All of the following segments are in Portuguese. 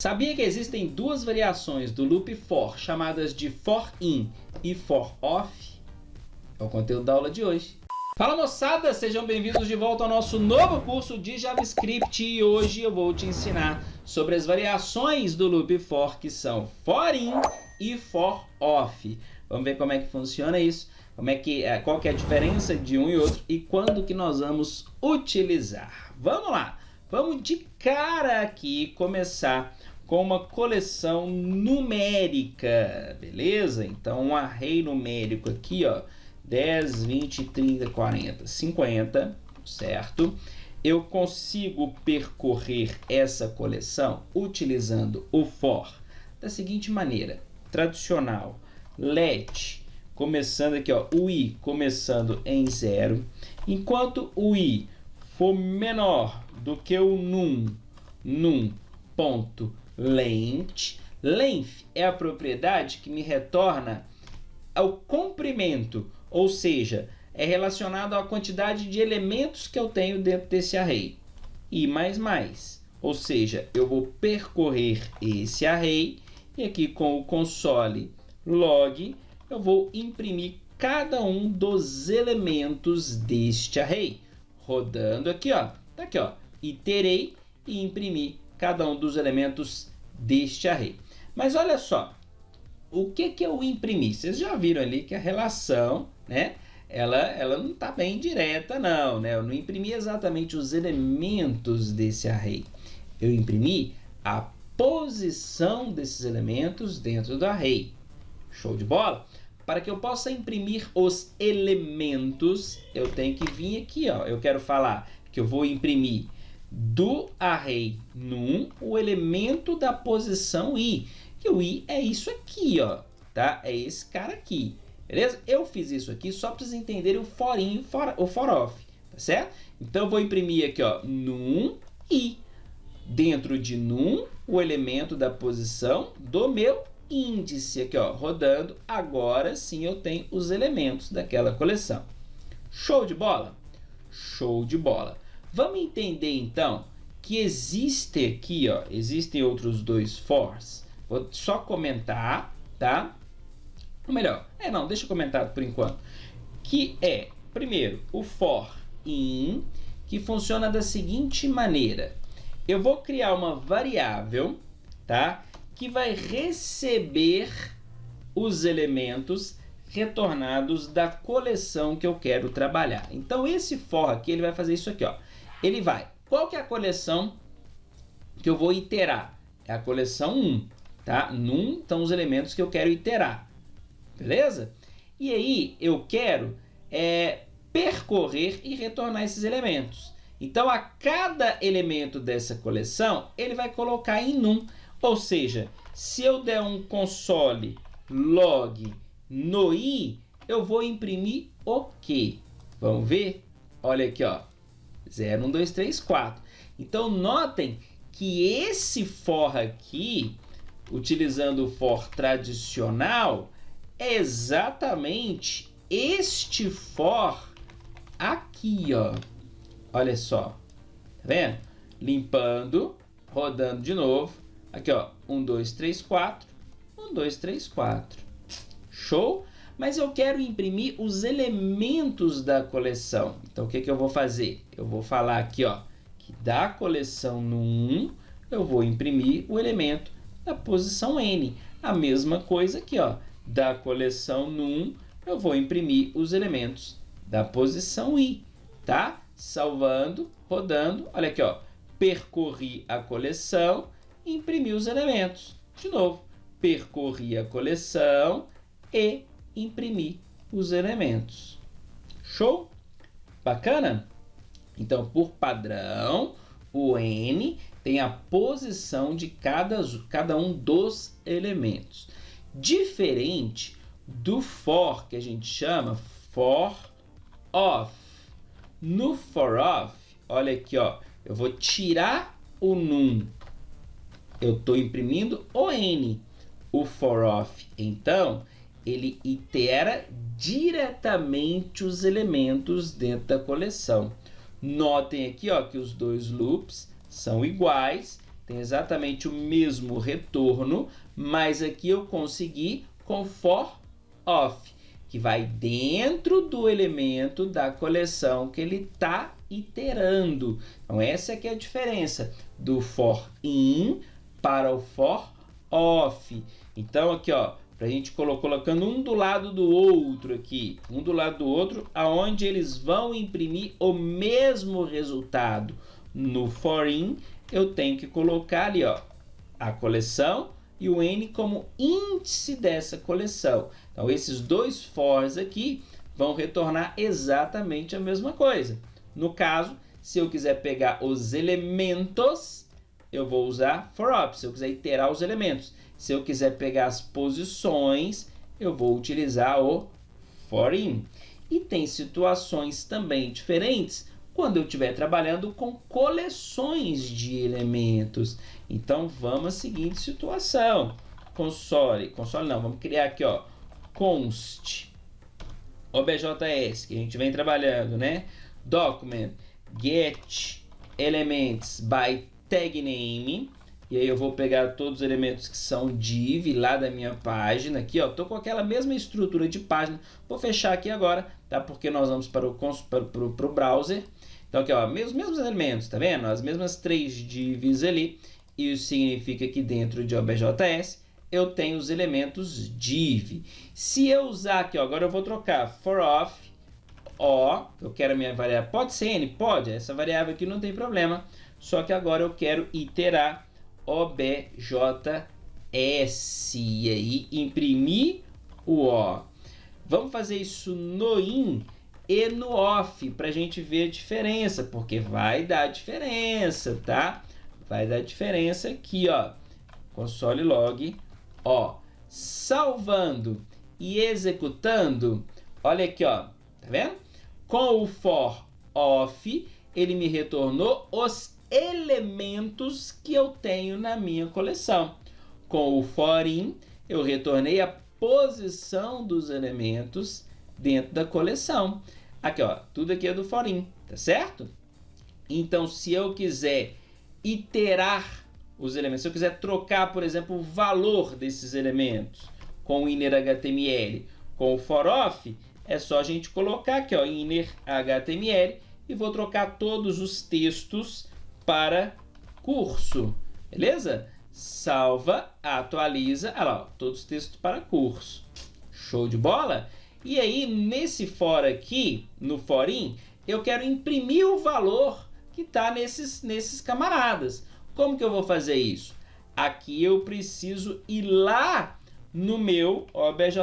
Sabia que existem duas variações do loop for, chamadas de for in e for off? É o conteúdo da aula de hoje. Fala moçada, sejam bem-vindos de volta ao nosso novo curso de JavaScript e hoje eu vou te ensinar sobre as variações do loop for, que são for in e for off. Vamos ver como é que funciona isso, qual que é a diferença de um e outro e quando que nós vamos utilizar. Vamos lá, vamos de cara aqui começar com uma coleção numérica, beleza? Então, um array numérico aqui, ó, 10, 20, 30, 40, 50, certo? Eu consigo percorrer essa coleção utilizando o for da seguinte maneira, tradicional, let, começando aqui, ó, o i começando em 0, enquanto o i for menor do que o num ponto length. Length é a propriedade que me retorna ao comprimento, ou seja, é relacionado à quantidade de elementos que eu tenho dentro desse array. I mais, ou seja, eu vou percorrer esse array e aqui com o console log eu vou imprimir cada um dos elementos deste array. Rodando aqui, ó, tá aqui, ó, iterei e imprimi cada um dos elementos deste array. Mas olha só, o que eu imprimi? Vocês já viram ali que a relação, né, ela não está bem direta não, né? Eu não imprimi exatamente os elementos desse array. Eu imprimi a posição desses elementos dentro do array. Show de bola? Para que eu possa imprimir os elementos, eu tenho que vir aqui, ó. Eu quero falar que eu vou imprimir do array num o elemento da posição i. E o i é isso aqui, ó, tá? É esse cara aqui, beleza? Eu fiz isso aqui só para vocês entenderem o for in, o for off, tá certo? Então eu vou imprimir aqui, ó, num i. Dentro de num, o elemento da posição do meu índice aqui, ó, rodando. Agora sim eu tenho os elementos daquela coleção. Show de bola? Show de bola. Vamos entender então que existe aqui, ó, existem outros dois fors. Vou só comentar, tá? Ou melhor, não, deixa eu comentar por enquanto. Que é, primeiro, o for in, que funciona da seguinte maneira. Eu vou criar uma variável, tá? Que vai receber os elementos retornados da coleção que eu quero trabalhar. Então, esse for aqui, ele vai fazer isso aqui, ó. Ele vai, qual que é a coleção que eu vou iterar? É a coleção 1, tá? Num estão os elementos que eu quero iterar, beleza? E aí, eu quero percorrer e retornar esses elementos. Então, a cada elemento dessa coleção, ele vai colocar em num. Ou seja, se eu der um console log no i, eu vou imprimir o quê? Vamos ver? Olha aqui, ó. 0, 1, 2, 3, 4. Então, notem que esse for aqui, utilizando o for tradicional, é exatamente este for aqui, ó. Olha só. Tá vendo? Limpando, rodando de novo. Aqui, ó. 1, 2, 3, 4. 1, 2, 3, 4. Show? Mas eu quero imprimir os elementos da coleção. Então, o que eu vou fazer? Eu vou falar aqui, ó, que da coleção num, eu vou imprimir o elemento da posição n. A mesma coisa aqui, ó, da coleção num, eu vou imprimir os elementos da posição i, tá? Salvando, rodando, olha aqui, ó, percorri a coleção, imprimi os elementos. De novo, percorri a coleção e imprimir os elementos. Show? Bacana? Então, por padrão, o n tem a posição de cada um dos elementos. Diferente do for, que a gente chama for off. No for off, olha aqui, ó, eu vou tirar o num. Eu estou imprimindo o n. O for off, então, ele itera diretamente os elementos dentro da coleção. Notem aqui, ó, que os dois loops são iguais, tem exatamente o mesmo retorno, mas aqui eu consegui com for of, que vai dentro do elemento da coleção que ele está iterando. Então essa é que é a diferença do for in para o for of. Então aqui, ó, para a gente colocando um do lado do outro aqui, um do lado do outro, aonde eles vão imprimir o mesmo resultado. No for in, eu tenho que colocar ali, ó, a coleção e o n como índice dessa coleção. Então, esses dois fors aqui vão retornar exatamente a mesma coisa. No caso, se eu quiser pegar os elementos, eu vou usar for op, se eu quiser iterar os elementos. Se eu quiser pegar as posições, eu vou utilizar o for in. E tem situações também diferentes quando eu estiver trabalhando com coleções de elementos. Então, vamos à seguinte situação. Console não, vamos criar aqui, ó, const objs, que a gente vem trabalhando, né? Document get elements by tag name. E aí eu vou pegar todos os elementos que são div lá da minha página. Aqui, ó, tô com aquela mesma estrutura de página. Vou fechar aqui agora, tá? Porque nós vamos para o browser. Então aqui, ó, mesmos elementos, tá vendo? As mesmas 3 divs ali. Isso significa que dentro de objs eu tenho os elementos div. Se eu usar aqui, ó, agora eu vou trocar for of o, eu quero a minha variável, pode ser n? Pode, essa variável aqui não tem problema. Só que agora eu quero iterar objs e aí imprimir o O. Vamos fazer isso no in e no off para a gente ver a diferença, porque vai dar diferença, tá? Vai dar diferença aqui, ó. Console log, ó, salvando e executando. Olha aqui, ó, tá vendo? Com o for of, ele me retornou os elementos que eu tenho na minha coleção. Com o for in, eu retornei a posição dos elementos dentro da coleção. Aqui, ó, tudo aqui é do for in, tá certo? Então, se eu quiser iterar os elementos, se eu quiser trocar, por exemplo, o valor desses elementos com o inner HTML, com o for of, é só a gente colocar aqui, ó, inner HTML, e vou trocar todos os textos para curso, beleza? Salva, atualiza, olha lá, todos os textos para curso. Show de bola? E aí, nesse for aqui, no for in, eu quero imprimir o valor que está nesses camaradas. Como que eu vou fazer isso? Aqui eu preciso ir lá no meu objs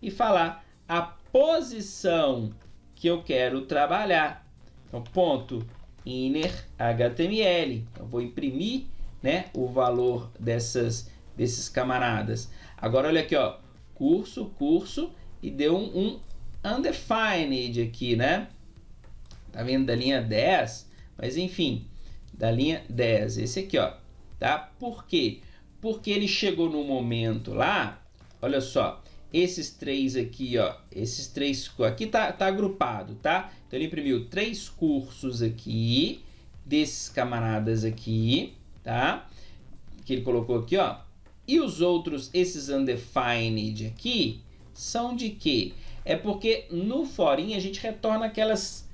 e falar a posição que eu quero trabalhar. Então, ponto inner HTML. Então, vou imprimir, né, o valor desses camaradas. Agora, olha aqui, ó, curso, e deu um undefined aqui, né? Tá vendo da linha 10? Mas, enfim, da linha 10. Esse aqui, ó, tá? Por quê? Porque ele chegou no momento lá, olha só, esses 3 aqui, ó, esses 3 aqui tá agrupado, tá? Então ele imprimiu 3 cursos aqui, desses camaradas aqui, tá? Que ele colocou aqui, ó. E os outros, esses undefined aqui, são de quê? É porque no for in a gente retorna aquelas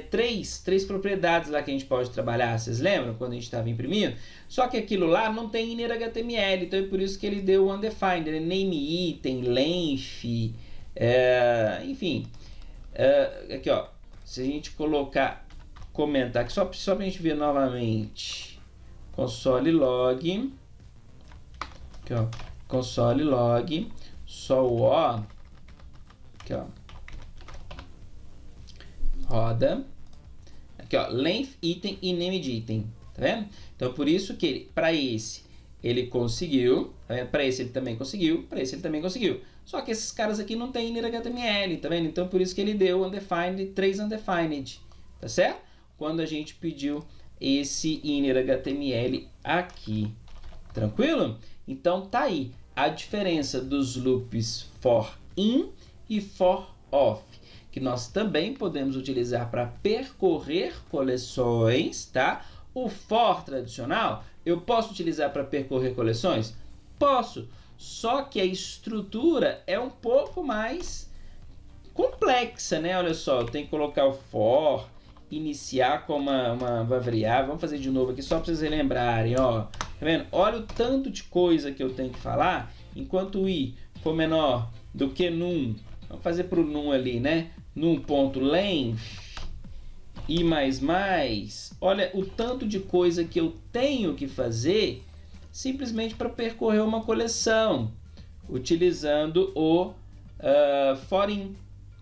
três propriedades lá que a gente pode trabalhar. Vocês lembram quando a gente estava imprimindo? Só que aquilo lá não tem inner HTML, então é por isso que ele deu o undefined, né? Name item, length, enfim. Aqui, ó, se a gente comentar aqui, só para a gente ver novamente, console log, aqui, ó, console log, só o O, aqui, ó, roda, aqui, ó, length item e name de item, tá vendo? Então, por isso que para esse ele conseguiu, tá, para esse ele também conseguiu, para esse ele também conseguiu. Só que esses caras aqui não tem inner HTML, tá vendo? Então, por isso que ele deu undefined, 3 undefined, tá certo? Quando a gente pediu esse inner HTML aqui, tranquilo? Então, tá aí a diferença dos loops for in e for of. que nós também podemos utilizar para percorrer coleções, tá? O for tradicional, eu posso utilizar para percorrer coleções? Posso, só que a estrutura é um pouco mais complexa, né? Olha só, eu tenho que colocar o for, iniciar com uma variável. Vamos fazer de novo aqui só para vocês relembrarem, ó. Tá vendo? Olha o tanto de coisa que eu tenho que falar, enquanto o i for menor do que num. Vamos fazer para o num ali, né? Num.length, i++. Olha o tanto de coisa que eu tenho que fazer simplesmente para percorrer uma coleção, utilizando o for-in,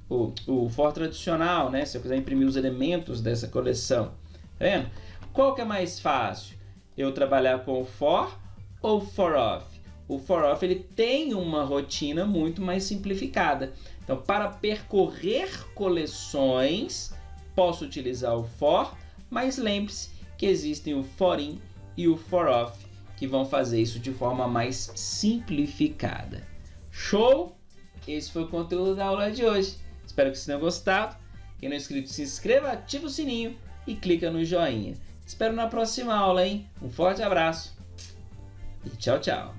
o for tradicional, né? Se eu quiser imprimir os elementos dessa coleção. Tá vendo? Qual que é mais fácil? Eu trabalhar com o for ou o for-off? O for-off ele tem uma rotina muito mais simplificada. Então, para percorrer coleções, posso utilizar o for, mas lembre-se que existem o for-in e o for-off, que vão fazer isso de forma mais simplificada. Show? Esse foi o conteúdo da aula de hoje. Espero que vocês tenham gostado. Quem não é inscrito, se inscreva, ativa o sininho e clica no joinha. Espero na próxima aula, hein? Um forte abraço e tchau, tchau.